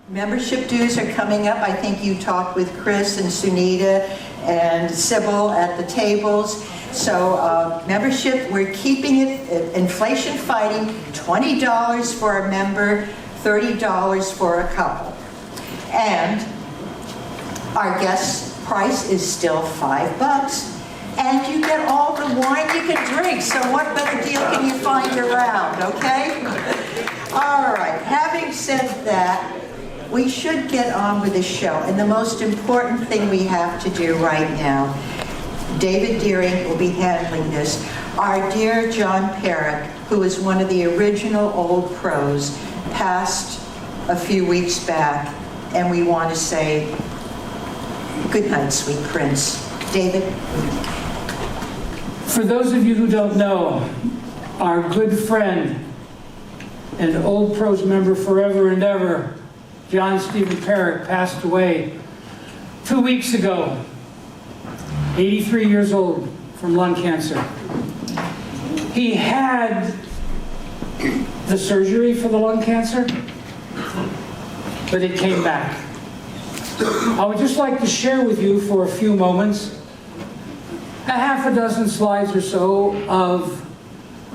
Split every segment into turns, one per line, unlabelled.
Membership dues are coming up. I think you talked with Chris and Sunita and Sybil at the tables. So membership, we're keeping it inflation fighting, $20 for a member, $30 for a couple. And our guest price is still $5. And you get all the wine you can drink. So what better deal can you find around, okay? All right, having said that, we should get on with the show. And the most important thing we have to do right now, David Deering will be handling this. Our dear John Perrick, who is one of the original old pros, passed a few weeks back, and we want to say, good night, sweet prince. David?
For those of you who don't know, our good friend and old pros member forever and ever, John Stephen Perrick, passed away 2 weeks ago, 83 years old, from lung cancer. He had the surgery for the lung cancer, but it came back. I would just like to share with you for a few moments a half a dozen slides or so of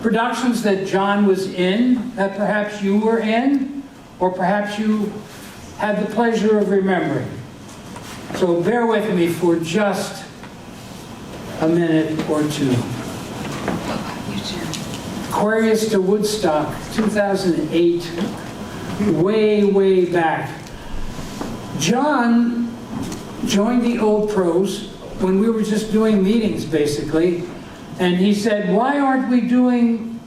productions that John was in, that perhaps you were in, or perhaps you had the pleasure of remembering. So bear with me for just a minute or two. Aquarius to Woodstock, 2008, way, way back. John joined the Old Pros when we were just doing meetings, basically, and he said, why aren't we doing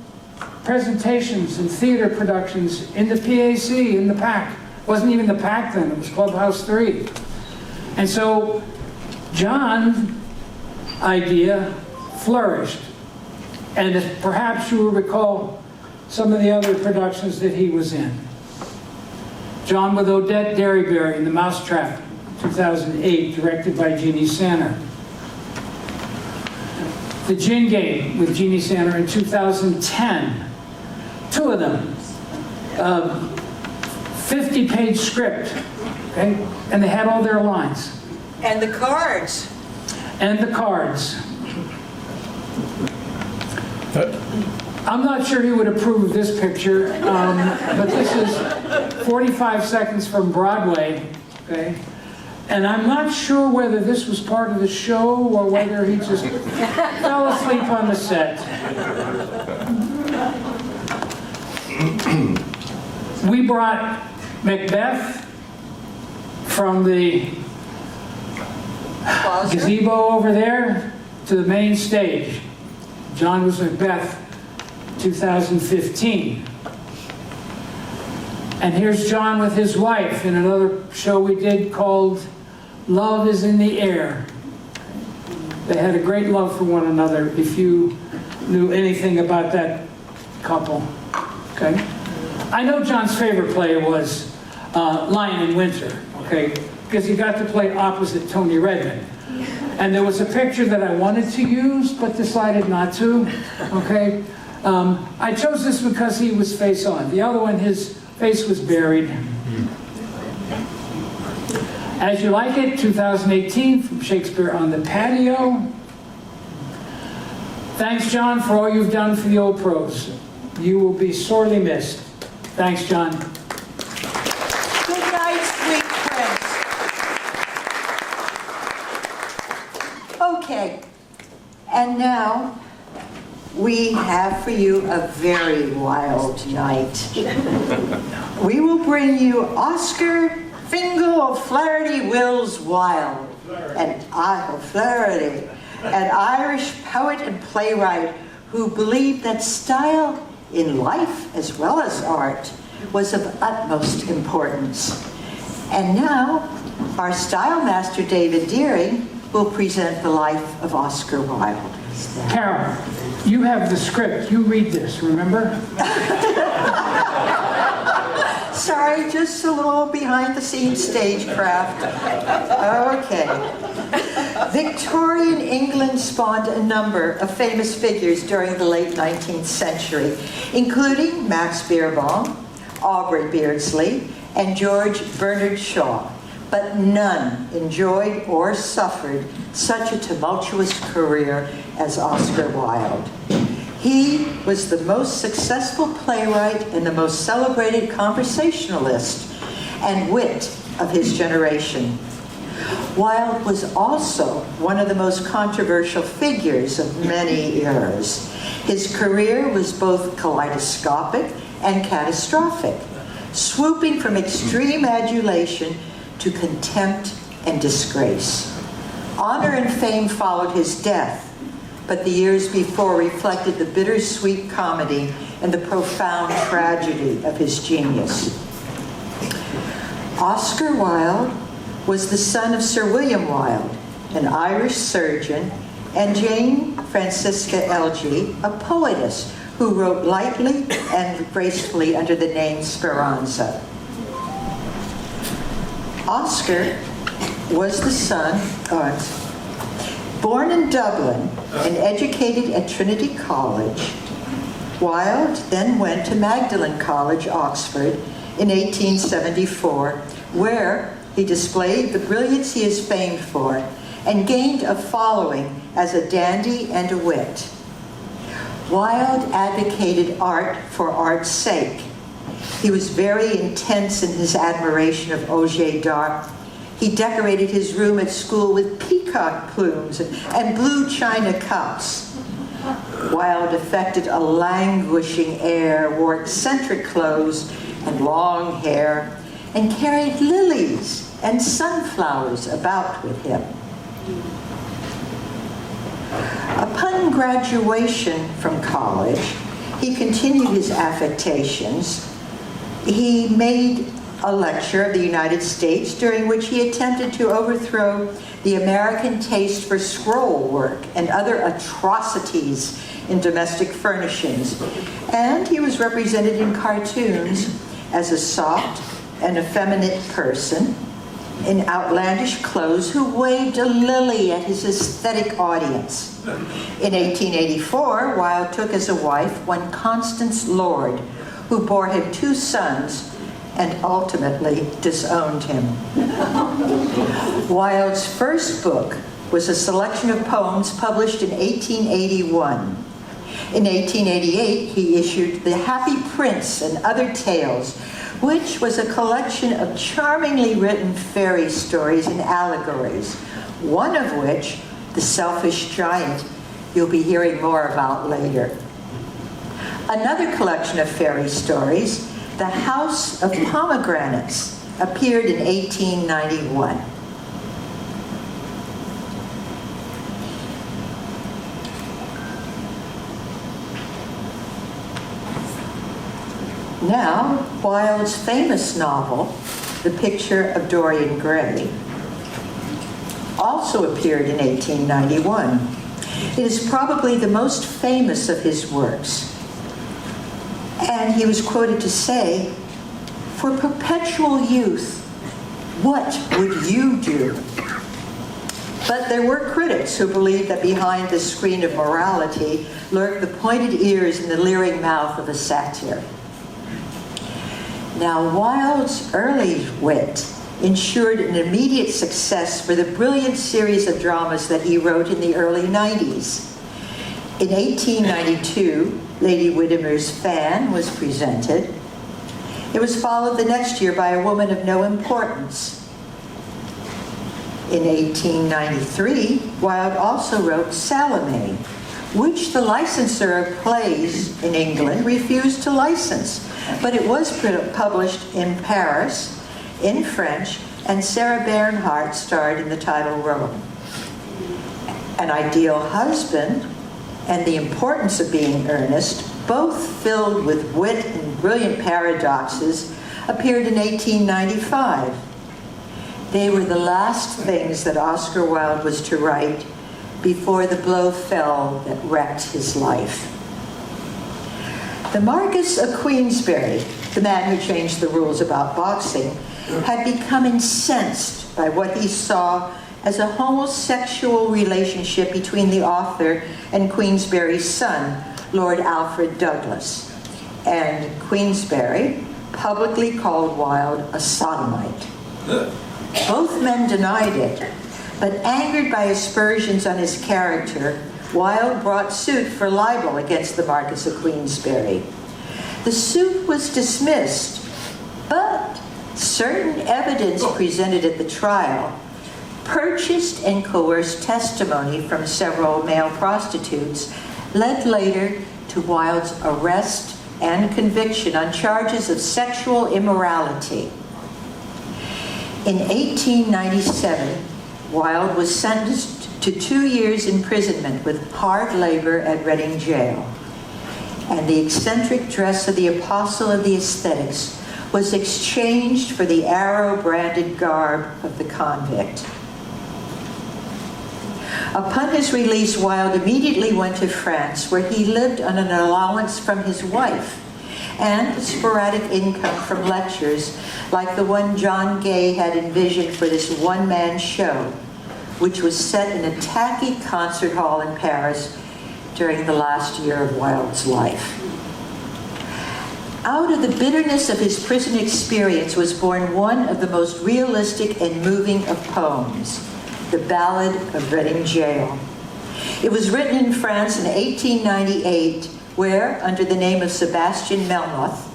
presentations and theater productions in the PAC, in the PAC? It wasn't even the PAC then, it was Clubhouse 3. And so John's idea flourished. And perhaps you will recall some of the other productions that he was in. John with Odette Derryberry in The Mousetrap, 2008, directed by Jeannie Sanner. The Gin Game with Jeannie Sanner in 2010. Two of them. 50-page script, okay? And they had all their lines.
And the cards.
And the cards. I'm not sure he would approve of this picture, but this is 45 seconds from Broadway, okay? And I'm not sure whether this was part of the show or whether he just fell asleep on the set. We brought Macbeth from the gazebo over there to the main stage. John was Macbeth, 2015. And here's John with his wife in another show we did called Love is in the Air. They had a great love for one another, if you knew anything about that couple. Okay? I know John's favorite play was Lion in Winter, okay? Because he got to play opposite Tony Redmond. And there was a picture that I wanted to use, but decided not to, okay? I chose this because he was face on. The other one, his face was buried. As You Like It, 2018, from Shakespeare on the Patio. Thanks, John, for all you've done for the Old Pros. You will be sorely missed. Thanks, John.
Good night, sweet prince. Okay, and now we have for you a very wild night. We will bring you Oscar Fingal O'Flaherty Wills Wilde, an O'Flaherty, an Irish poet and playwright who believed that style in life as well as art was of utmost importance. And now, our style master David Deering will present the life of Oscar Wilde.
Carol, you have the script. You read this, remember?
Sorry, just a little behind-the-scenes stagecraft. Okay. Victorian England spawned a number of famous figures during the late 19th century, including Max Beerbohm, Aubrey Beardsley, and George Bernard Shaw, but none enjoyed or suffered such a tumultuous career as Oscar Wilde. He was the most successful playwright and the most celebrated conversationalist and wit of his generation. Wilde was also one of the most controversial figures of many eras. His career was both kaleidoscopic and catastrophic, swooping from extreme adulation to contempt and disgrace. Honor and fame followed his death, but the years before reflected the bittersweet comedy and the profound tragedy of his genius. Oscar Wilde was the son of Sir William Wilde, an Irish surgeon, and Jane Francisca Elgee, a poetess who wrote lightly and gracefully under the name Speranza. Oscar was the son, born in Dublin and educated at Trinity College. Wilde then went to Magdalen College, Oxford, in 1874, where he displayed the brilliance he is famed for and gained a following as a dandy and a wit. Wilde advocated art for art's sake. He was very intense in his admiration of Auger d'Art. He decorated his room at school with peacock plumes and blue china cups. Wilde affected a languishing air, wore eccentric clothes and long hair, and carried lilies and sunflowers about with him. Upon graduation from college, he continued his affectations. He made a lecture of the United States during which he attempted to overthrow the American taste for scroll work and other atrocities in domestic furnishings. And he was represented in cartoons as a soft and effeminate person in outlandish clothes who waved a lily at his aesthetic audience. In 1884, Wilde took as a wife one Constance Lord, who bore him 2 sons and ultimately disowned him. Wilde's first book was a selection of poems published in 1881. In 1888, he issued The Happy Prince and Other Tales, which was a collection of charmingly written fairy stories and allegories, one of which, The Selfish Giant, you'll be hearing more about later. Another collection of fairy stories, The House of Pomegranates, appeared in 1891. Now, Wilde's famous novel, The Picture of Dorian Gray, also appeared in 1891. It is probably the most famous of his works. And he was quoted to say, "For perpetual youth, what would you do?" But there were critics who believed that behind the screen of morality lurked the pointed ears and the leering mouth of a satyr. Now, Wilde's early wit ensured an immediate success for the brilliant series of dramas that he wrote in the early 90s. In 1892, Lady Windermere's Fan was presented. It was followed the next year by A Woman of No Importance. In 1893, Wilde also wrote Salome, which the licensor of plays in England refused to license, but it was published in Paris, in French, and Sarah Bernhardt starred in the title role. An Ideal Husband and The Importance of Being Earnest, both filled with wit and brilliant paradoxes, appeared in 1895. They were the last things that Oscar Wilde was to write before the blow fell that wrecked his life. The Marquis of Queensberry, the man who changed the rules about boxing, had become incensed by what he saw as a homosexual relationship between the author and Queensberry's son, Lord Alfred Douglas. And Queensberry publicly called Wilde a sodomite. Both men denied it, but angered by aspersions on his character, Wilde brought suit for libel against the Marquis of Queensberry. The suit was dismissed, but certain evidence presented at the trial, purchased and coerced testimony from several male prostitutes, led later to Wilde's arrest and conviction on charges of sexual immorality. In 1897, Wilde was sentenced to 2 years imprisonment with hard labor at Reading Jail. And the eccentric dress of the apostle of the aesthetics was exchanged for the arrow-branded garb of the convict. Upon his release, Wilde immediately went to France, where he lived on an allowance from his wife and sporadic income from lectures like the one John Gay had envisioned for this one-man show, which was set in a tacky concert hall in Paris during the last year of Wilde's life. Out of the bitterness of his prison experience was born one of the most realistic and moving of poems, The Ballad of Reading Jail. It was written in France in 1898, where, under the name of Sebastian Melmoth,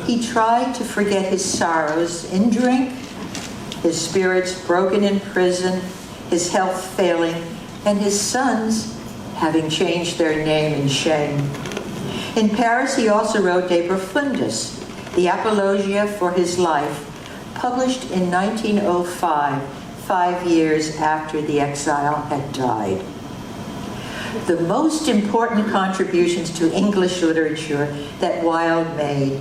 he tried to forget his sorrows in drink, his spirits broken in prison, his health failing, and his sons having changed their name in shame. In Paris, he also wrote De Profundis, the apologia for his life, published in 1905, 5 years after the exile had died. The most important contributions to English literature that Wilde made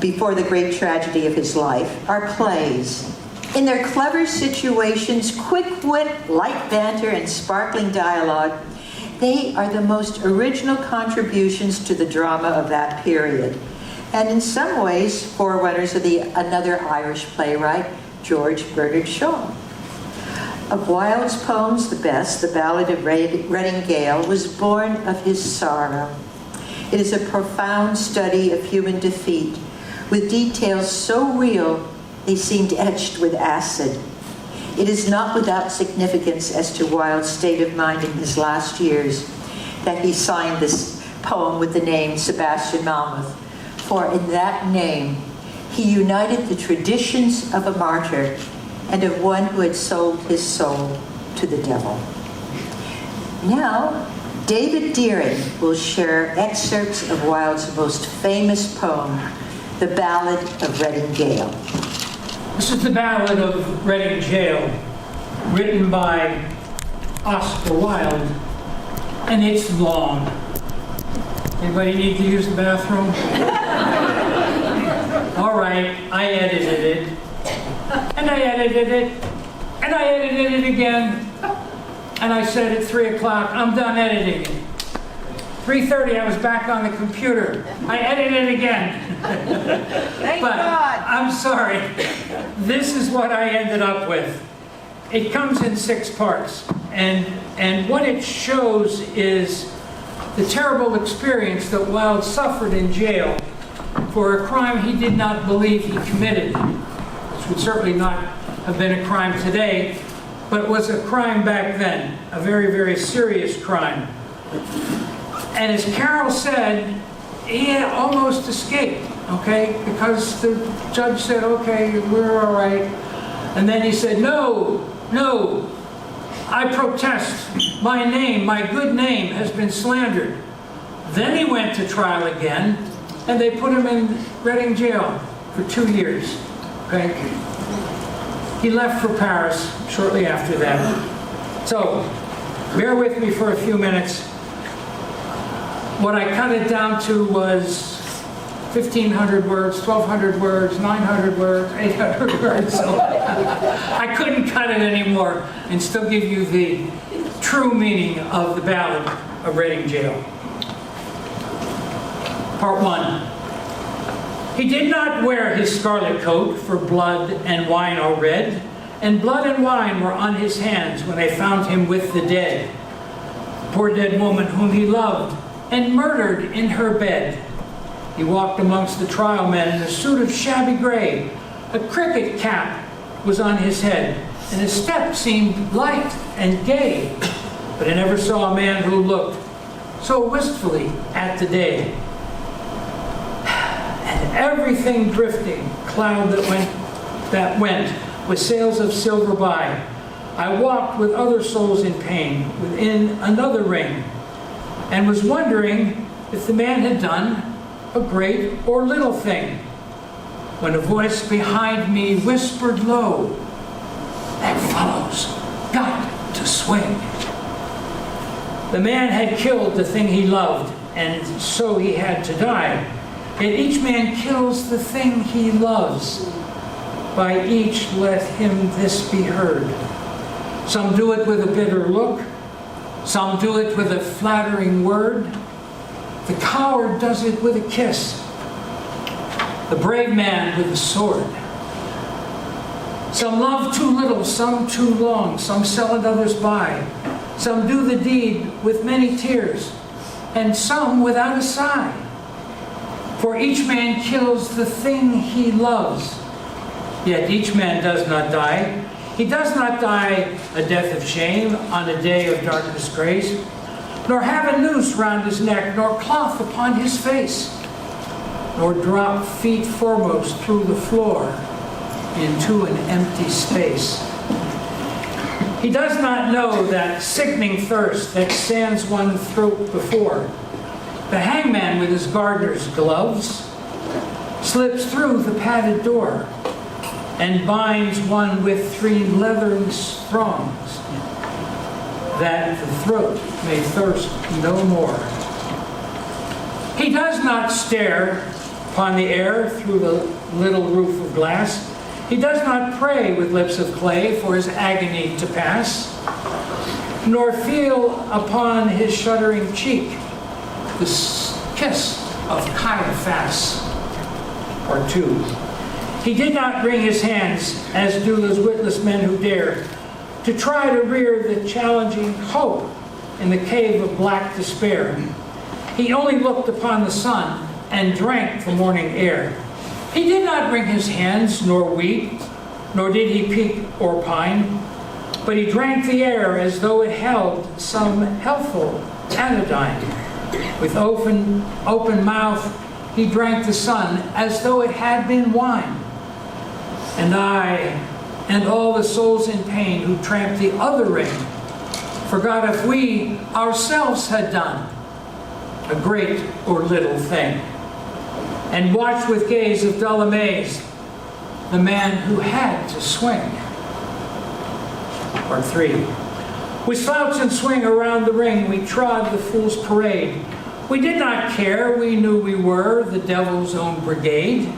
before the great tragedy of his life are plays. In their clever situations, quick wit, light banter, and sparkling dialogue, they are the most original contributions to the drama of that period, and in some ways, forerunners of another Irish playwright, George Bernard Shaw. Of Wilde's poems, the best, The Ballad of Reading Gaol, was born of his sorrow. It is a profound study of human defeat, with details so real they seemed etched with acid. It is not without significance as to Wilde's state of mind in his last years that he signed this poem with the name Sebastian Melmoth, for in that name he united the traditions of a martyr and of one who had sold his soul to the devil. Now, David Deering will share excerpts of Wilde's most famous poem, The Ballad of Reading Gaol.
This is the Ballad of Reading Jail, written by Oscar Wilde, and it's long. Anybody need to use the bathroom? All right, I edited it, and I edited it, and I edited it again, and I said at 3 o'clock, I'm done editing it. 3:30, I was back on the computer. I edited it again.
Thank
But
God.
I'm sorry. This is what I ended up with. It comes in 6 parts. And what it shows is the terrible experience that Wilde suffered in jail for a crime he did not believe he committed, which would certainly not have been a crime today, but was a crime back then, a very, very serious crime. And as Carol said, he had almost escaped, okay? Because the judge said, okay, we're all right. And then he said, no, I protest. My name, my good name has been slandered. Then he went to trial again, and they put him in Reading Jail for 2 years, okay? He left for Paris shortly after that. So, bear with me for a few minutes. What I cut it down to was 1,500 words, 1,200 words, 900 words, 800 words. So I couldn't cut it anymore and still give you the true meaning of the Ballad of Reading Jail. Part 1. He did not wear his scarlet coat, for blood and wine are red, and blood and wine were on his hands when they found him with the dead. Poor dead woman whom he loved, and murdered in her bed. He walked amongst the trial men in a suit of shabby gray. A cricket cap was on his head, and his step seemed light and gay. But I never saw a man who looked so wistfully at the day. And everything drifting, cloud that went, with sails of silver by. I walked with other souls in pain within another ring, and was wondering if the man had done a great or little thing, when a voice behind me whispered low, "That fellow's got to swing." The man had killed the thing he loved, and so he had to die. Yet each man kills the thing he loves. By each let him this be heard. Some do it with a bitter look. Some do it with a flattering word. The coward does it with a kiss. The brave man with a sword. Some love too little, some too long. Some sell and others buy. Some do the deed with many tears, and some without a sigh. For each man kills the thing he loves. Yet each man does not die. He does not die a death of shame on a day of darkness grace, nor have a noose round his neck, nor cloth upon his face, nor drop feet foremost through the floor into an empty space. He does not know that sickening thirst that stands one's throat before. The hangman with his gardener's gloves slips through the padded door and binds one with 3 leathern thongs, that the throat may thirst no more. He does not stare upon the air through the little roof of glass. He does not pray with lips of clay for his agony to pass, nor feel upon his shuddering cheek the kiss of Caiaphas. Or 2. He did not wring his hands, as do those witless men who dare to try to rear the challenging hope in the cave of black despair. He only looked upon the sun and drank the morning air. He did not wring his hands, nor weep, nor did he peak or pine, but he drank the air as though it held some healthful anodyne. With open mouth he drank the sun as though it had been wine. And I, and all the souls in pain who tramped the other ring, forgot if we ourselves had done a great or little thing, and watched with gaze of dull amaze the man who had to swing. Part 3. We slouch and swing around the ring, we trod the fool's parade. We did not care, we knew we were the devil's own brigade.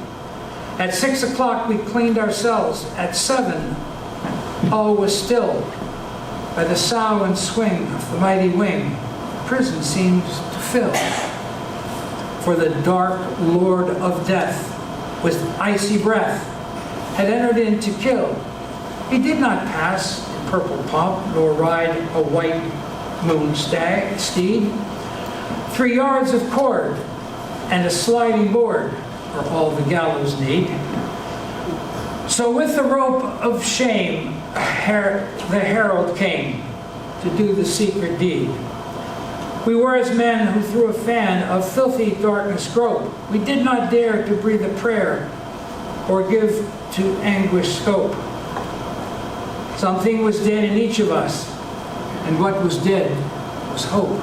At 6 o'clock we cleaned ourselves. At 7, all was still. By the sough and swing of the mighty wing, prison seemed to fill. For the dark lord of death, with icy breath, had entered in to kill. He did not pass in purple pomp, nor ride a white moon steed. 3 yards of cord and a sliding board are all the gallows need. So with the rope of shame, the herald came to do the secret deed. We were as men who through a fan of filthy darkness grope. We did not dare to breathe a prayer or give to anguish scope. Something was dead in each of us, and what was dead was hope.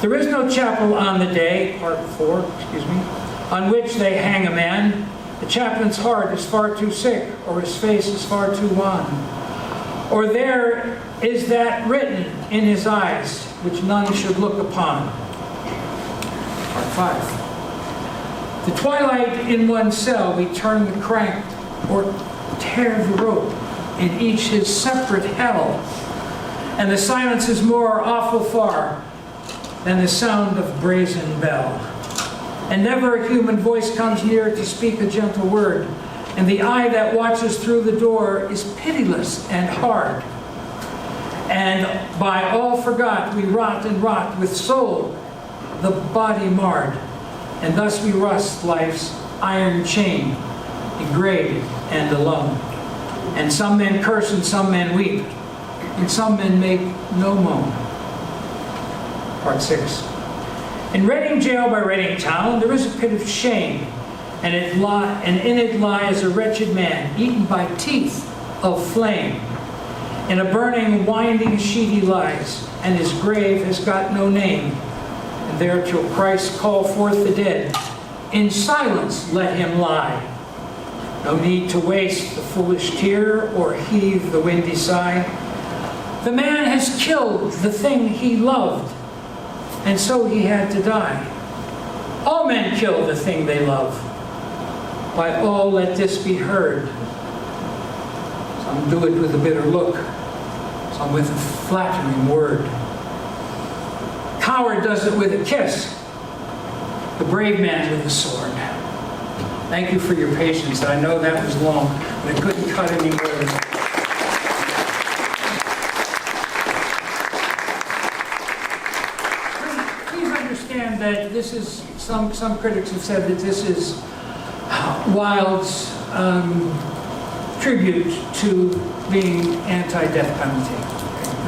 There is no chapel on the day, part 4, on which they hang a man. The chaplain's heart is far too sick, or his face is far too wan. Or there is that written in his eyes, which none should look upon. Part 5. The twilight in one cell, we turn the crank, or tear the rope, in each his separate hell. And the silence is more awful far than the sound of brazen bell. And never a human voice comes near to speak a gentle word, and the eye that watches through the door is pitiless and hard. And by all forgot we rot and rot, with soul the body marred, and thus we rust life's iron chain, degraded and alone. And some men curse and some men weep, and some men make no moan. Part 6. In Reading jail by Reading town, there is a pit of shame, and in it lies a wretched man, eaten by teeth of flame. In a burning, winding sheet he lies, and his grave has got no name. And there till Christ call forth the dead, in silence let him lie. No need to waste the foolish tear or heave the windy sigh. The man has killed the thing he loved, and so he had to die. All men kill the thing they love. By all let this be heard. Some do it with a bitter look, some with a flattering word. Coward does it with a kiss, the brave man with a sword. Thank you for your patience. I know that was long, but I couldn't cut any more. Please understand that this is, some critics have said that this is Wilde's tribute to being anti-death penalty.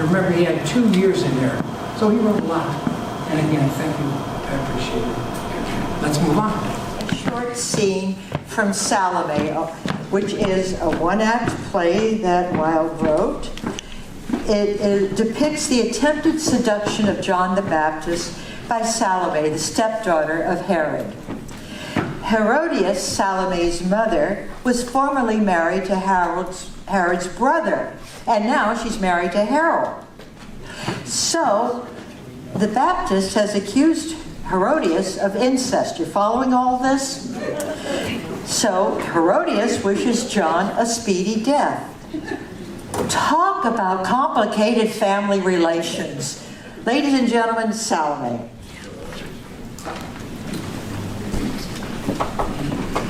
Remember, he had 2 years in there, so he wrote a lot. And again, thank you. I appreciate it. Let's move on.
A short scene from Salome, which is a one-act play that Wilde wrote. It depicts the attempted seduction of John the Baptist by Salome, the stepdaughter of Herod. Herodias, Salome's mother, was formerly married to Herod's brother, and now she's married to Harold. So, the Baptist has accused Herodias of incest. You're following all this? So, Herodias wishes John a speedy death. Talk about complicated family relations. Ladies and gentlemen, Salome.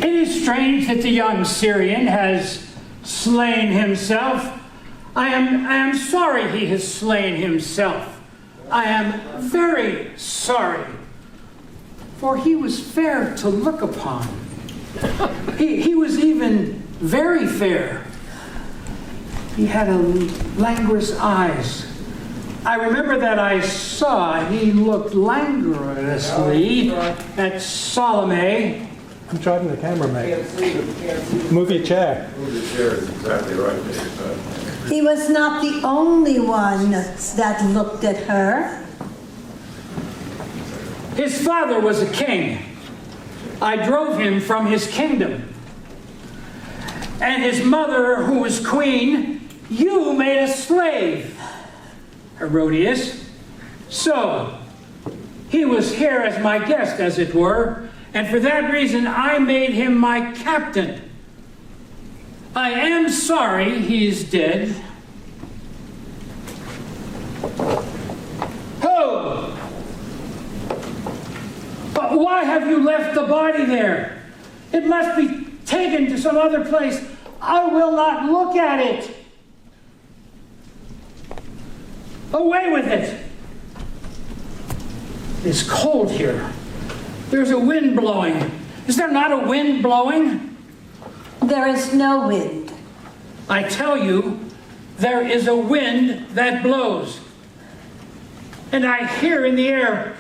It is strange that the young Syrian has slain himself. I am sorry he has slain himself. I am very sorry, for he was fair to look upon. He was even very fair. He had a languorous eyes. I remember that I saw he looked languorously at Salome.
I'm charging the camera, mate. Move your chair.
Move the chair is exactly right, Dave.
He was not the only one that looked at her.
His father was a king. I drove him from his kingdom. And his mother, who was queen, you made a slave, Herodias. So, he was here as my guest, as it were, and for that reason I made him my captain. I am sorry he's dead. Ho! But why have you left the body there? It must be taken to some other place. I will not look at it. Away with it. It's cold here. There's a wind blowing. Is there not a wind blowing?
There is no wind.
I tell you, there is a wind that blows. And I hear in the air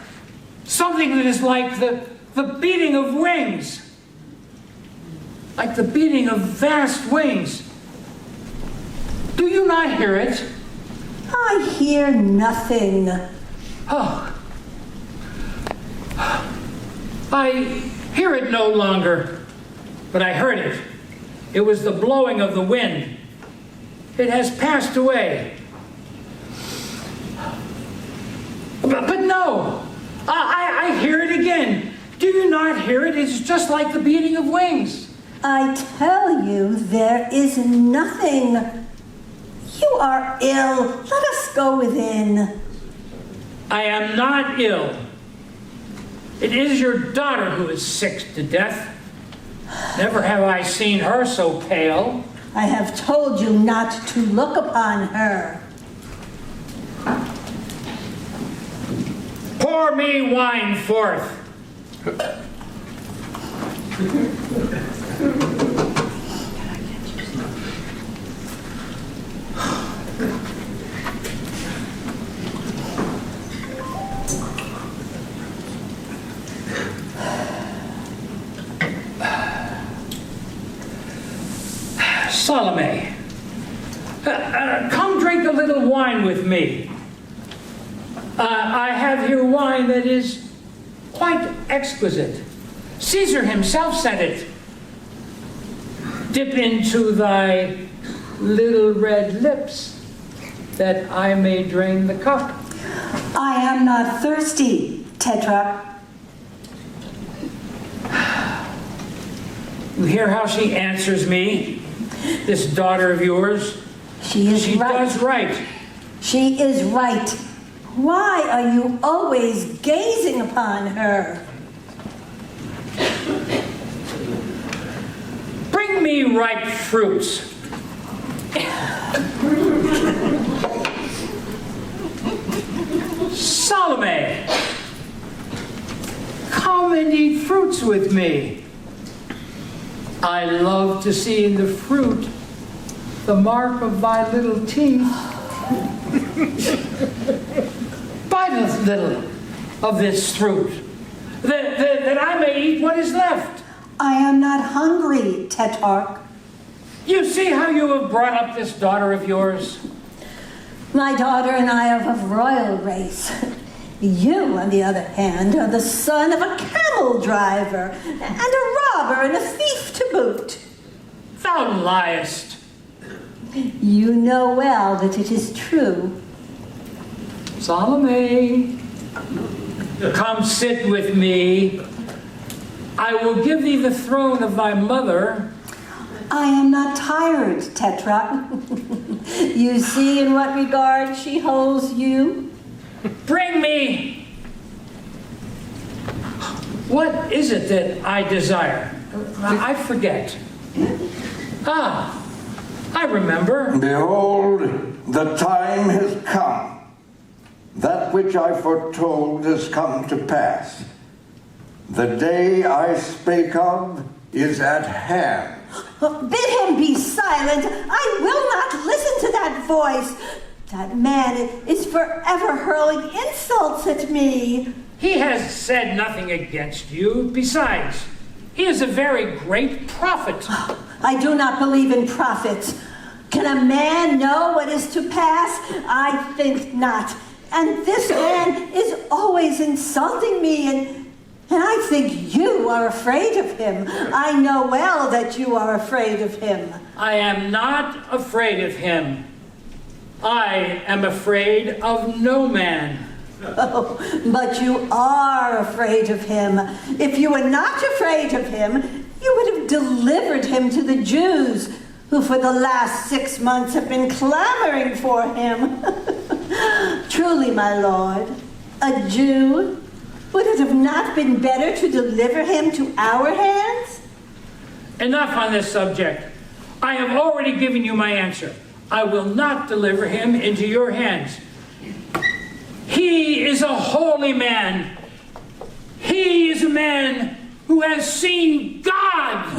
something that is like the beating of wings. Like the beating of vast wings. Do you not hear it?
I hear nothing.
Oh. I hear it no longer, but I heard it. It was the blowing of the wind. It has passed away. But no, I hear it again. Do you not hear it? It's just like the beating of wings.
I tell you, there is nothing. You are ill. Let us go within.
I am not ill. It is your daughter who is sick to death. Never have I seen her so pale.
I have told you not to look upon her.
Pour me wine forth. Salome, come drink a little wine with me. I have here wine that is quite exquisite. Caesar himself sent it. Dip into thy little red lips, that I may drain the cup.
I am not thirsty, Tetrarch.
You hear how she answers me? This daughter of yours?
She is
She
right.
does right.
She is right. Why are you always gazing upon her?
Bring me ripe fruits. Salome, come and eat fruits with me. I love to see in the fruit the mark of thy little teeth. Bite a little of this fruit, that I may eat what is left.
I am not hungry, Tetrarch.
You see how you have brought up this daughter of yours?
My daughter and I are of royal race. You, on the other hand, are the son of a camel driver, and a robber and a thief to boot.
Thou liest.
You know well that it is true.
Salome, come sit with me. I will give thee the throne of thy mother.
I am not tired, Tetrarch. You see in what regard she holds you?
Bring me. What is it that I desire? I forget. Ah, I remember.
Behold, the time has come. That which I foretold has come to pass. The day I spake of is at hand.
Bid him be silent. I will not listen to that voice. That man is forever hurling insults at me.
He has said nothing against you. Besides, he is a very great prophet.
I do not believe in prophets. Can a man know what is to pass? I think not. And this man is always insulting me, and I think you are afraid of him. I know well that you are afraid of him.
I am not afraid of him. I am afraid of no man.
Oh, but you are afraid of him. If you were not afraid of him, you would have delivered him to the Jews, who for the last 6 months have been clamoring for him. Truly, my lord, a Jew, would it have not been better to deliver him to our hands?
Enough on this subject. I have already given you my answer. I will not deliver him into your hands. He is a holy man. He is a man who has seen God.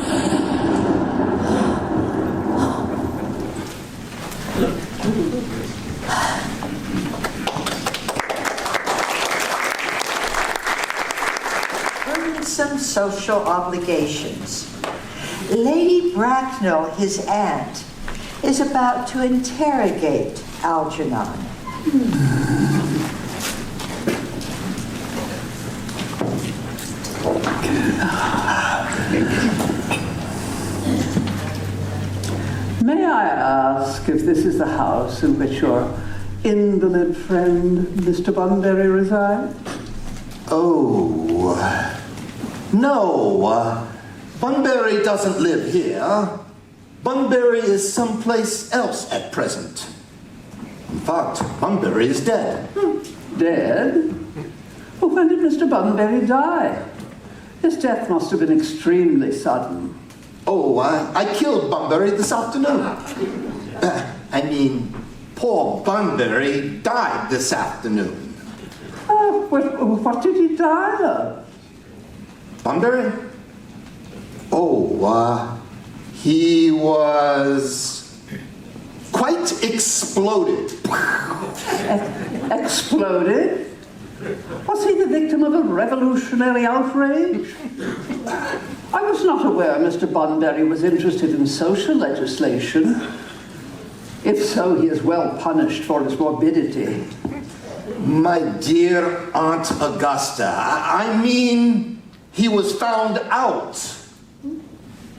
Some social obligations. Lady Bracknell, his aunt, is about to interrogate Algernon.
May I ask if this is the house in which your invalid friend, Mr. Bunbury, resides?
Oh, no. Bunbury doesn't live here. Bunbury is someplace else at present. In fact, Bunbury is dead.
Dead? Well, when did Mr. Bunbury die? His death must have been extremely sudden.
Oh, I killed Bunbury this afternoon. I mean, poor Bunbury died this afternoon.
Oh, what did he die of?
Bunbury? Oh, he was quite exploded.
Exploded? Was he the victim of a revolutionary outrage? I was not aware Mr. Bunbury was interested in social legislation. If so, he is well punished for his morbidity.
My dear Aunt Augusta, I mean, he was found out.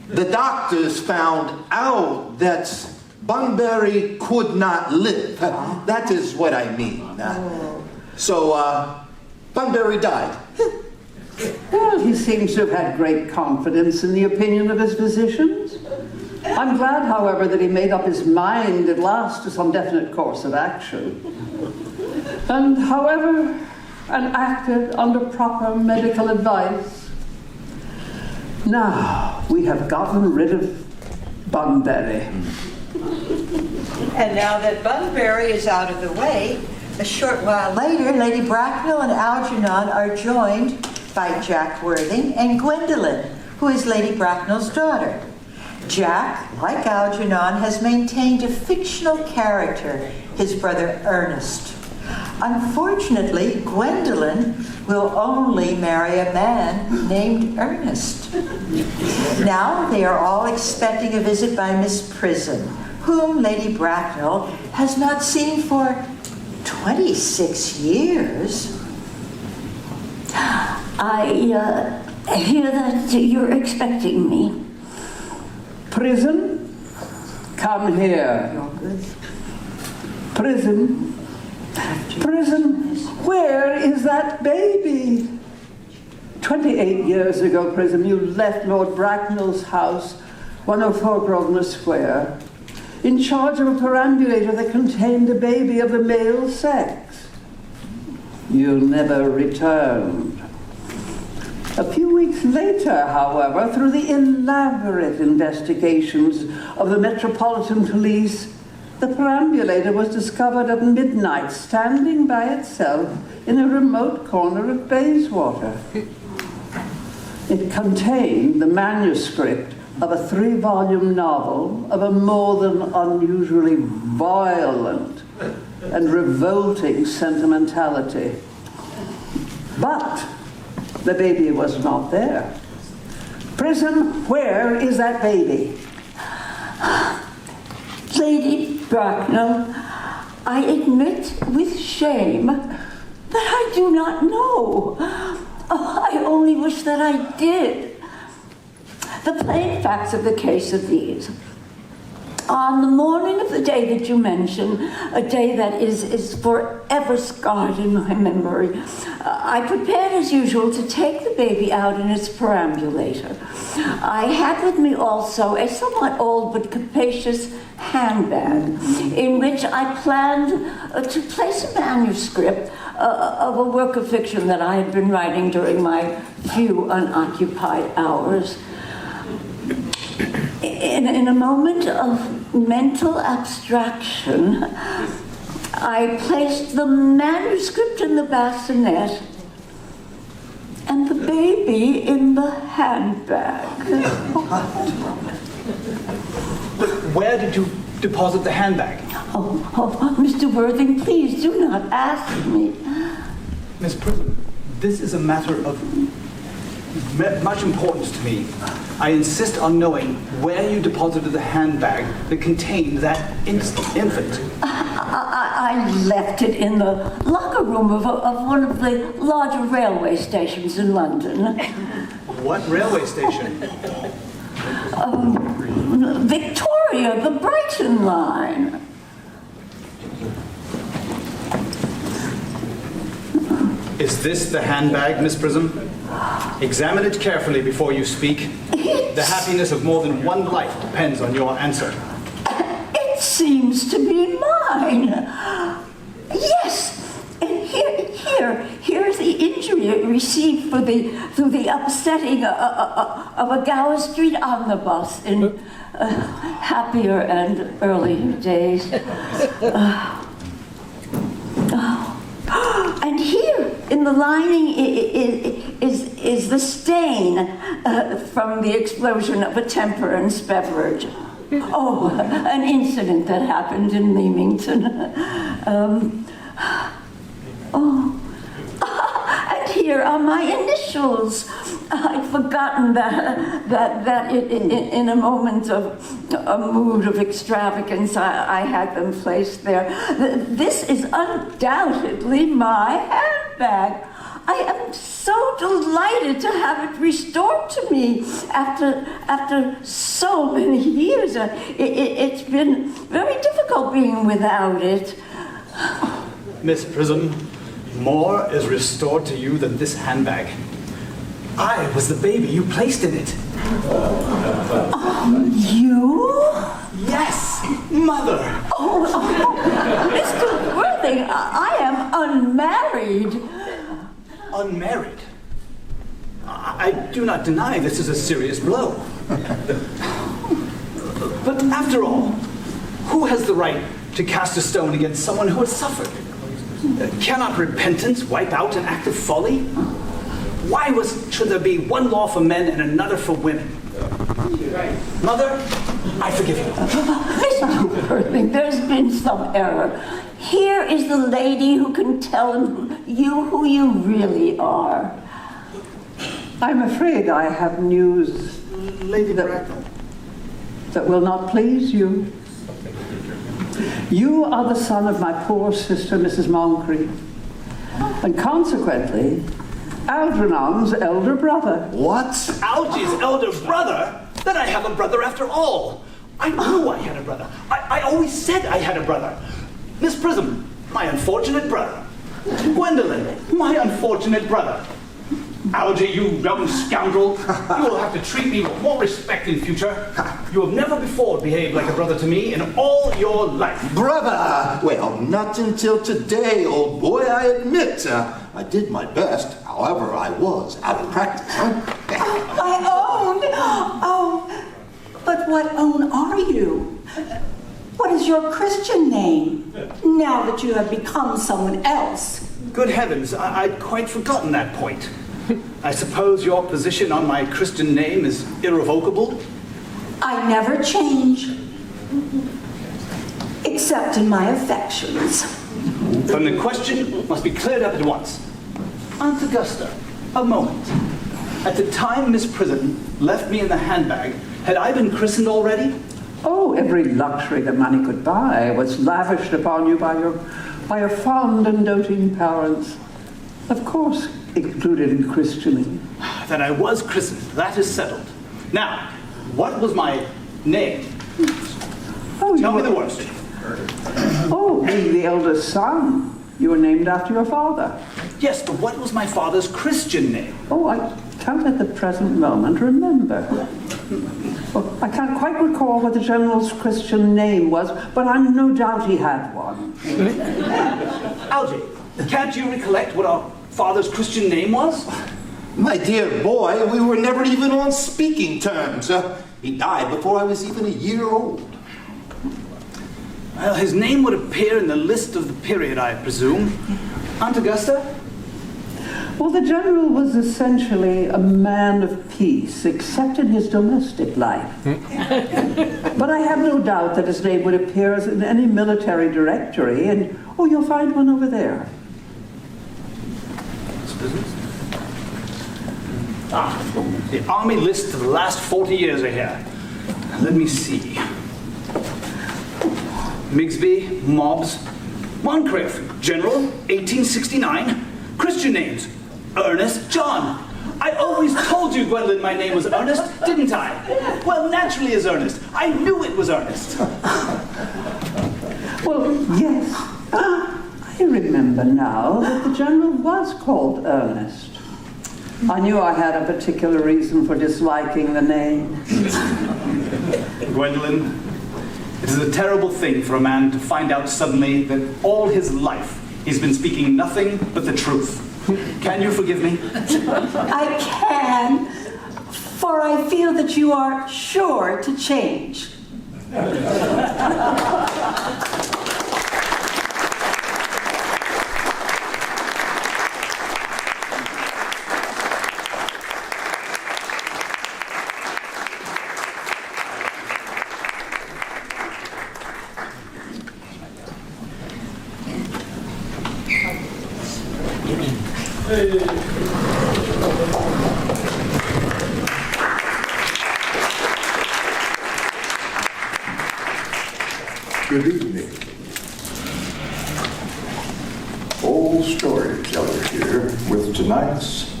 The doctors found out that Bunbury could not live. That is what I mean. So, Bunbury died.
Well, he seems to have had great confidence in the opinion of his physicians. I'm glad, however, that he made up his mind at last to some definite course of action. And, however, and acted under proper medical advice. Now, we have gotten rid of Bunbury.
And now that Bunbury is out of the way, a short while later, Lady Bracknell and Algernon are joined by Jack Worthing and Gwendolyn, who is Lady Bracknell's daughter. Jack, like Algernon, has maintained a fictional character, his brother Ernest. Unfortunately, Gwendolyn will only marry a man named Ernest. Now they are all expecting a visit by Miss Prism, whom Lady Bracknell has not seen for 26 years.
I hear that you're expecting me.
Prism, come here. Prism, Prism, where is that baby? 28 years ago, Prism, you left Lord Bracknell's house, 104 Grosvenor Square, in charge of a perambulator that contained a baby of the male sex. You never returned. A few weeks later, however, through the elaborate investigations of the Metropolitan Police, the perambulator was discovered at midnight, standing by itself in a remote corner of Bayswater. It contained the manuscript of a 3-volume novel of a more than unusually violent and revolting sentimentality. But the baby was not there. Prism, where is that baby?
Lady Bracknell, I admit with shame that I do not know. Oh, I only wish that I did. The plain facts of the case are these. On the morning of the day that you mention, a day that is forever scarred in my memory, I prepared as usual to take the baby out in its perambulator. I had with me also a somewhat old but capacious handbag in which I planned to place a manuscript of a work of fiction that I had been writing during my few unoccupied hours. In a moment of mental abstraction, I placed the manuscript in the bassinet and the baby in the handbag.
Where did you deposit the handbag?
Oh, Mr. Worthing, please do not ask me.
Miss Prism, this is a matter of much importance to me. I insist on knowing where you deposited the handbag that contained that infant.
I left it in the locker room of one of the larger railway stations in London.
What railway station?
Victoria, the Brighton line.
Is this the handbag, Miss Prism? Examine it carefully before you speak. The happiness of more than one life depends on your answer.
It seems to be mine. Yes. And here's the injury it received through the upsetting of a Gower Street omnibus in happier and earlier days. And here in the lining is is the stain from the explosion of a temperance beverage. Oh, an incident that happened in Leamington. And here are my initials. I'd forgotten that in a moment of a mood of extravagance, I had them placed there. This is undoubtedly my handbag. I am so delighted to have it restored to me after so many years. It's been very difficult being without it.
Miss Prism, more is restored to you than this handbag. I was the baby you placed in it.
You?
Yes, Mother.
Mr. Worthing, I am unmarried.
Unmarried? I do not deny this is a serious blow. But after all, who has the right to cast a stone against someone who has suffered? Cannot repentance wipe out an act of folly? Why should there be one law for men and another for women? Mother, I forgive you.
Mr. Worthing, there's been some error. Here is the lady who can tell you who you really are.
I'm afraid I have news
Lady Bracknell.
that will not please you. You are the son of my poor sister, Mrs. Moncrief, and consequently, Algernon's elder brother.
What?
Algy's elder brother? Then I have a brother after all. I knew I had a brother. I always said I had a brother. Miss Prism, my unfortunate brother. Gwendolyn, my unfortunate brother. Algy, you young scoundrel, you will have to treat me with more respect in future. You have never before behaved like a brother to me in all your life.
Brother! Well, not until today, old boy, I admit. I did my best. However, I was out of practice.
I own. Oh, but what own are you? What is your Christian name, now that you have become someone else?
Good heavens, I'd quite forgotten that point. I suppose your position on my Christian name is irrevocable?
I never change, except in my affections.
Then the question must be cleared up at once. Aunt Augusta, a moment. At the time Miss Prism left me in the handbag, had I been christened already?
Oh, every luxury that money could buy was lavished upon you by your fond and doting parents. Of course, included in christening.
Then I was christened. That is settled. Now, what was my name?
Oh,
Tell me the worst.
Oh, being the eldest son. You were named after your father.
Yes, but what was my father's Christian name?
Oh, I can't at the present moment remember. Well, I can't quite recall what the General's Christian name was, but I'm no doubt he had one.
Algy, can't you recollect what our father's Christian name was?
My dear boy, we were never even on speaking terms. He died before I was even a year old.
Well, his name would appear in the list of the period, I presume. Aunt Augusta?
Well, the General was essentially a man of peace, except in his domestic life. But I have no doubt that his name would appear in any military directory, and, oh, you'll find one over there.
The army list of the last 40 years are here. Let me see. Migsby, Mobbs, Moncrief, General, 1869. Christian names, Ernest, John. I always told you, Gwendolyn, my name was Ernest, didn't I? Well, naturally as Ernest. I knew it was Ernest.
Well, yes. I remember now that the General was called Ernest. I knew I had a particular reason for disliking the name.
Gwendolyn, it is a terrible thing for a man to find out suddenly that all his life he's been speaking nothing but the truth. Can you forgive me?
I can, for I feel that you are sure to change.
Good evening. Old storyteller here with tonight's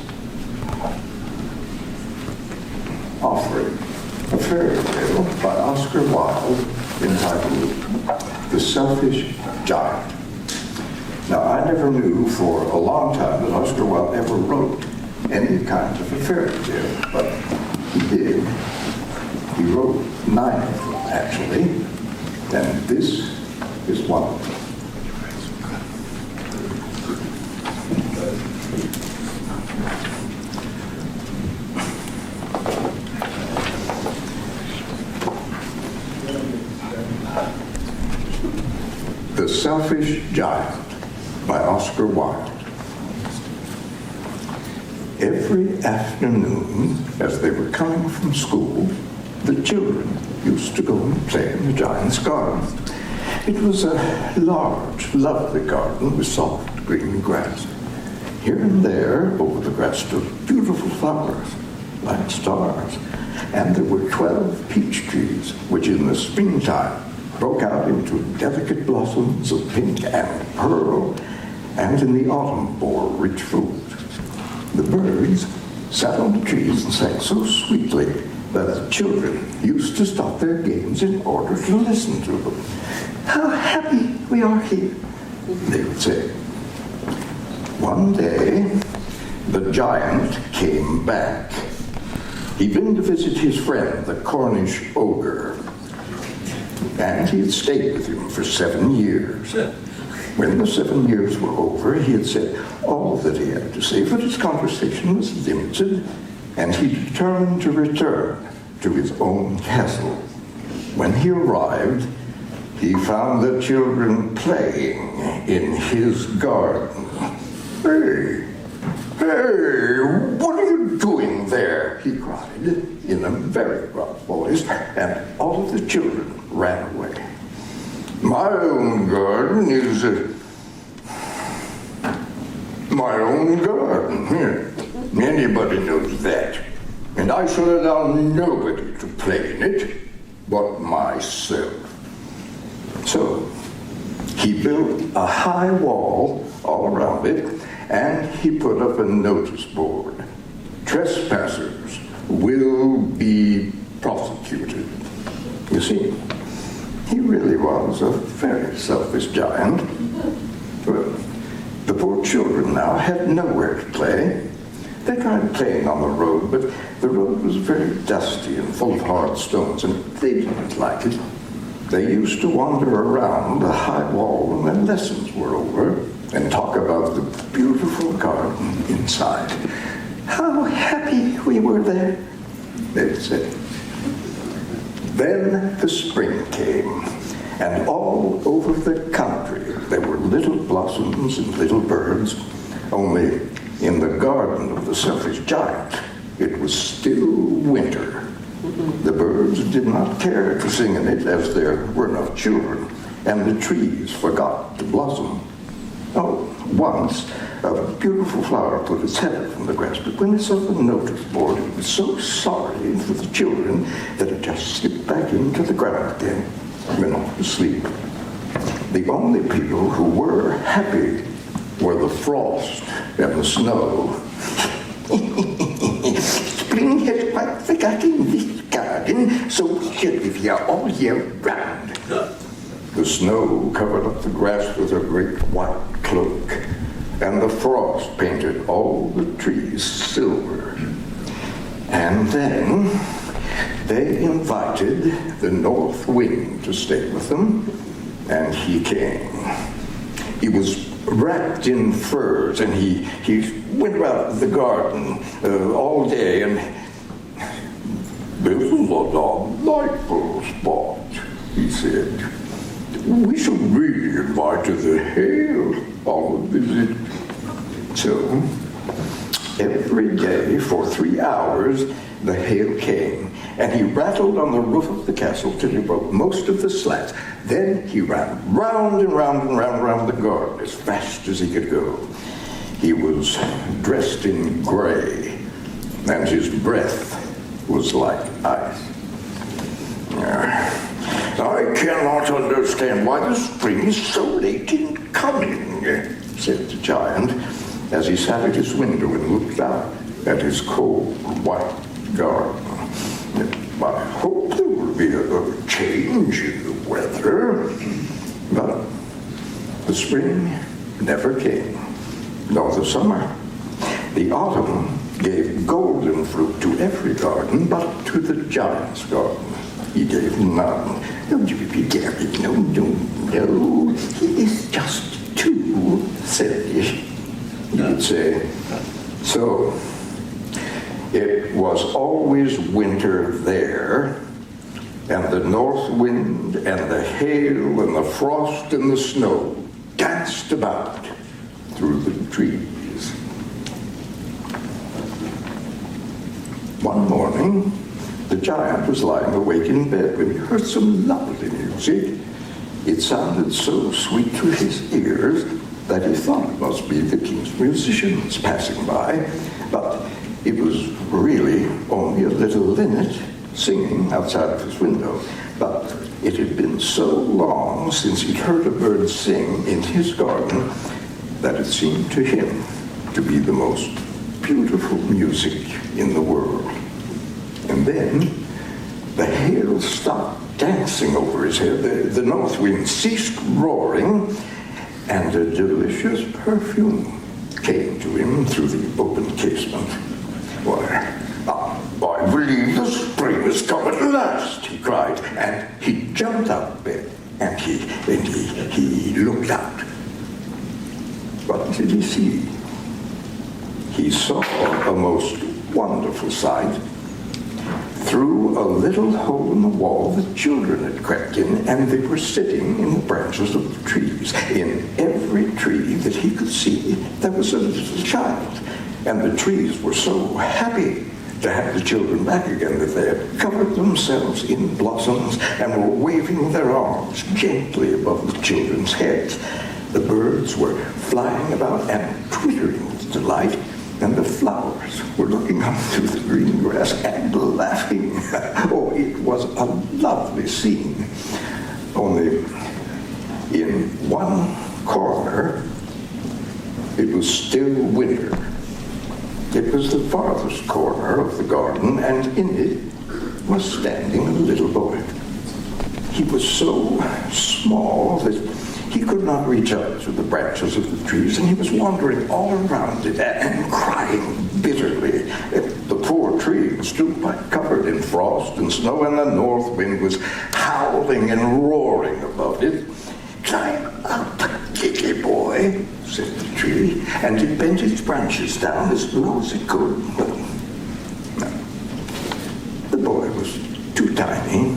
offering, a fairy tale by Oscar Wilde entitled The Selfish Giant. Now, I never knew for a long time that Oscar Wilde ever wrote any kind of a fairy tale, but he did. He wrote 9 of them, actually. And this is one of them. The Selfish Giant by Oscar Wilde. Every afternoon, as they were coming from school, the children used to go and play in the giant's garden. It was a large, lovely garden with soft green grass. Here and there, over the grass, stood beautiful flowers, like stars. And there were 12 peach trees, which in the springtime broke out into delicate blossoms of pink and pearl, and in the autumn bore rich fruit. The birds sat on the trees and sang so sweetly that the children used to stop their games in order to listen to them. "How happy we are here," they would say. One day, the giant came back. He'd been to visit his friend, the Cornish ogre, and he had stayed with him for 7 years. When the 7 years were over, he had said all that he had to say, but his conversation was limited, and he determined to return to his own castle. When he arrived, he found the children playing in his garden. "Hey, what are you doing there?" he cried in a very rough voice, and all of the children ran away. "My own garden is my own garden. Here. Anybody knows that. And I shall allow nobody to play in it but myself." So he built a high wall all around it, and he put up a notice board. "Trespassers will be prosecuted." You see, he really was a very selfish giant. Well, the poor children now had nowhere to play. They tried playing on the road, but the road was very dusty and full of hard stones, and they didn't like it. They used to wander around the high wall when their lessons were over and talk about the beautiful garden inside. "How happy we were there," they would say. Then the spring came, and all over the country there were little blossoms and little birds, only in the garden of the selfish giant, it was still winter. The birds did not care to sing in it as there were no children, and the trees forgot to blossom. Oh, once a beautiful flower put its head up from the grass, but when it saw the notice board, it was so sorry for the children that it just slipped back into the ground again, went off to sleep. The only people who were happy were the frost and the snow. "Spring has quite forgotten this garden, so we shall live here all year round." The snow covered up the grass with a great white cloak, and the frost painted all the trees silver. And then they invited the north wind to stay with them, and he came. He was wrapped in furs, and he went around the garden all day, and "This is a delightful spot," he said. "We should really invite the hail on a visit." So every day for 3 hours the hail came, and he rattled on the roof of the castle till he broke most of the slats. Then he ran round and round and round and round the garden as fast as he could go. He was dressed in gray, and his breath was like ice. I cannot understand why the spring is so late in coming, said the giant, as he sat at his window and looked out at his cold, white garden. I hope there will be a change in the weather. But the spring never came, nor the summer. The autumn gave golden fruit to every garden, but to the giant's garden he gave none. No, he is just too selfish, he would say. So it was always winter there, and the north wind and the hail and the frost and the snow danced about through the trees. One morning, the giant was lying awake in bed when he heard some lovely music. It sounded so sweet to his ears that he thought it must be the king's musicians passing by, but it was really only a little linnet singing outside of his window. But it had been so long since he'd heard a bird sing in his garden that it seemed to him to be the most beautiful music in the world. And then the hail stopped dancing over his head, the north wind ceased roaring, and a delicious perfume came to him through the open casement. Why, I believe the spring has come at last, he cried, and he jumped out of bed, and he looked out. What did he see? He saw a most wonderful sight. Through a little hole in the wall, the children had crept in, and they were sitting in the branches of the trees. In every tree that he could see, there was a little child, and the trees were so happy to have the children back again that they had covered themselves in blossoms and were waving their arms gently above the children's heads. The birds were flying about and twittering with delight, and the flowers were looking up through the green grass and laughing. Oh, it was a lovely scene. Only in one corner, it was still winter. It was the farthest corner of the garden, and in it was standing a little boy. He was so small that he could not reach up to the branches of the trees, and he was wandering all around it and crying bitterly. The poor tree was still quite covered in frost and snow, and the north wind was howling and roaring above it. "Climb up, kitty boy," said the tree, and it bent its branches down as low as it could. But no, the boy was too tiny.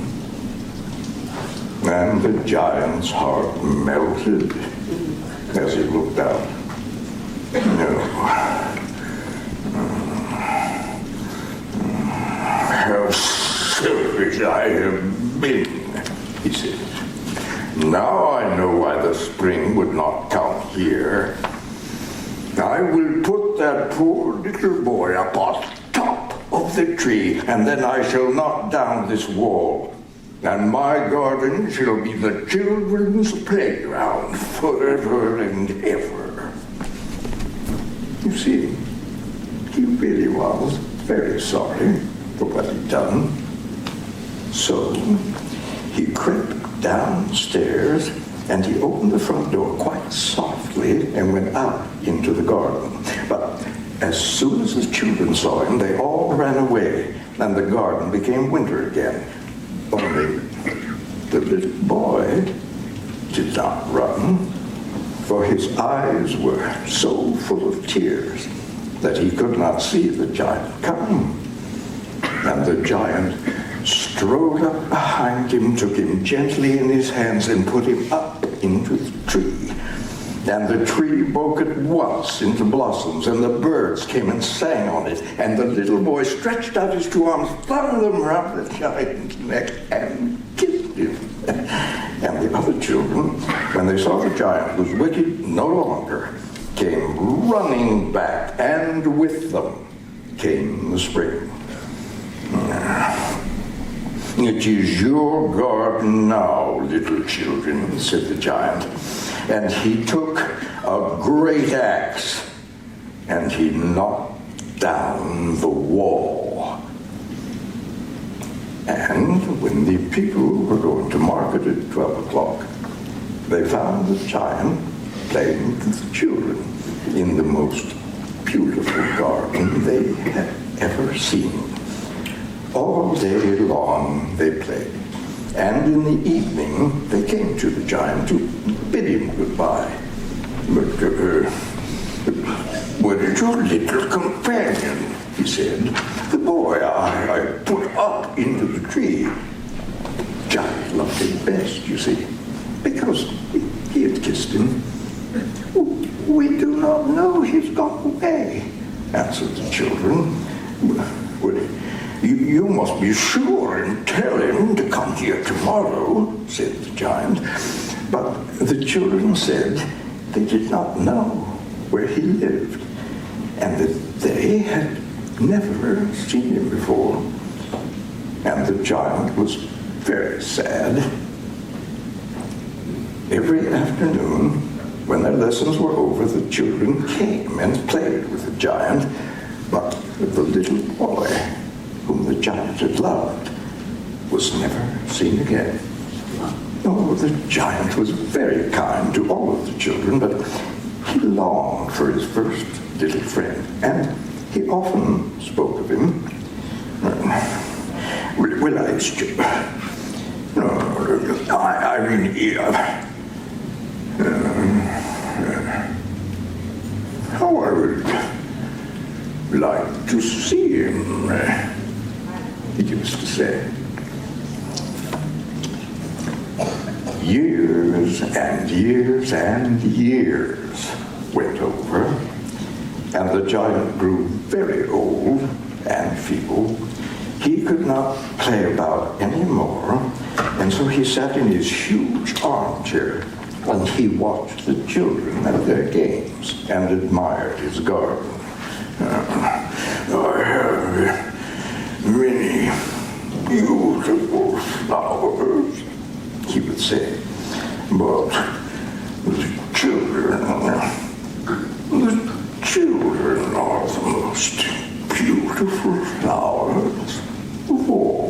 And the giant's heart melted as he looked out. No. How selfish I have been, he said. Now I know why the spring would not come here. I will put that poor little boy up on top of the tree, and then I shall knock down this wall. And my garden shall be the children's playground forever and ever. You see, he really was very sorry for what he'd done. So he crept downstairs and he opened the front door quite softly and went out into the garden. But as soon as the children saw him, they all ran away, and the garden became winter again. Only the little boy did not run, for his eyes were so full of tears that he could not see the giant coming. And the giant strode up behind him, took him gently in his hands, and put him up into the tree. And the tree broke at once into blossoms, and the birds came and sang on it. And the little boy stretched out his two arms, flung them around the giant's neck, and kissed him. And the other children, when they saw the giant was wicked no longer, came running back, and with them came the spring. "It is your garden now, little children," said the giant. And he took a great axe and he knocked down the wall. And when the people were going to market at 12 o'clock, they found the giant playing with the children in the most beautiful garden they had ever seen. All day long they played, and in the evening they came to the giant to bid him goodbye. "But what is your little companion?" he said. "The boy I put up into the tree." Giant loved him best, you see, because he had kissed him. "We do not know, he's gone away," answered the children. "Well, you must be sure and tell him to come here tomorrow," said the giant. But the children said they did not know where he lived, and that they had never seen him before. And the giant was very sad. Every afternoon, when their lessons were over, the children came and played with the giant, but the little boy whom the giant had loved was never seen again. Oh, the giant was very kind to all of the children, but he longed for his first little friend, and he often spoke of him. "Will I ask you? I mean, how I would like to see him," he used to say. Years and years and years went over, and the giant grew very old and feeble. He could not play about anymore, and so he sat in his huge armchair and he watched the children at their games and admired his garden. "I have many beautiful flowers," he would say, "but the children are the most beautiful flowers of all."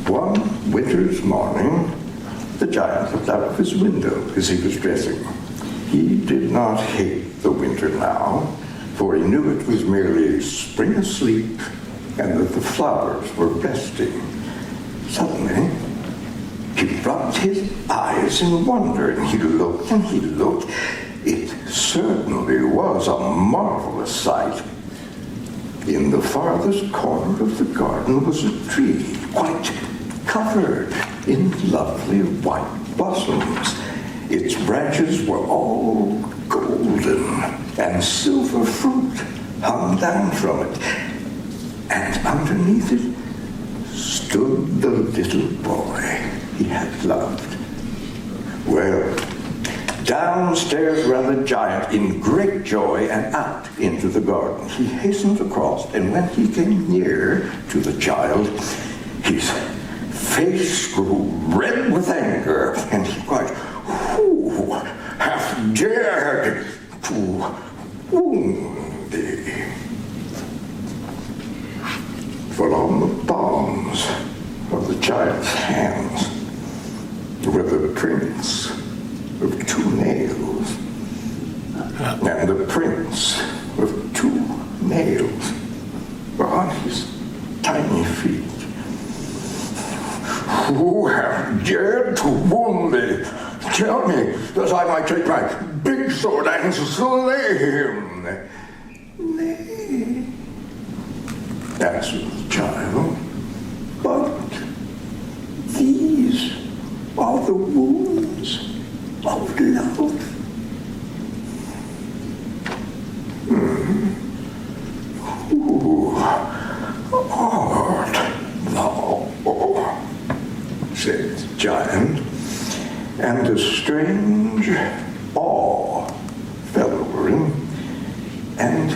One winter's morning, the giant looked out of his window as he was dressing. He did not hate the winter now, for he knew it was merely spring asleep and that the flowers were resting. Suddenly, he rubbed his eyes in wonder, and he looked and he looked. It certainly was a marvelous sight. In the farthest corner of the garden was a tree, quite covered in lovely white blossoms. Its branches were all golden, and silver fruit hung down from it. And underneath it stood the little boy he had loved. Well, downstairs ran the giant in great joy and out into the garden. He hastened across, and when he came near to the child, his face grew red with anger, and he cried, "Who hath dared to wound thee?" For on the palms of the giant's hands were the prints of 2 nails, and the prints of 2 nails were on his tiny feet. "Who hath dared to wound thee? Tell me, that I might take my big sword and slay him." "Nay," answered the child, "but these are the wounds of love." Who art said the giant, and a strange awe fell over him, and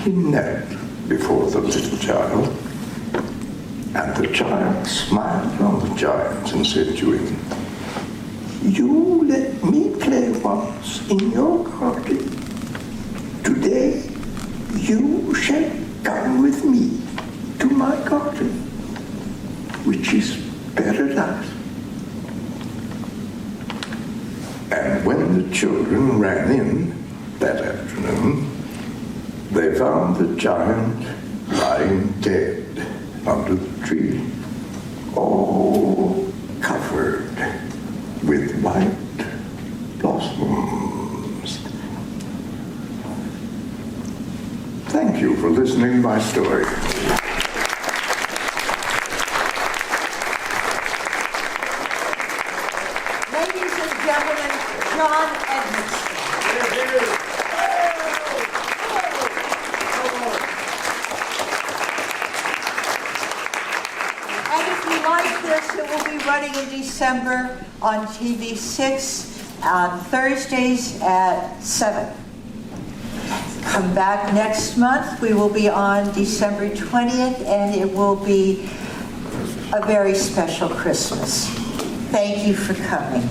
he knelt before the little child. And the child smiled on the giant and said to him, "You let me play once in your garden. Today you shall come with me to my garden, which is paradise." And when the children ran in that afternoon, they found the giant lying dead under the tree, all covered with white blossoms. Thank you for listening to my story.
Ladies and gentlemen, John Edmondson. And if you like this, it will be running in December on TV6 on Thursdays at 7. Come back next month. We will be on December 20th, and it will be a very special Christmas. Thank you for coming.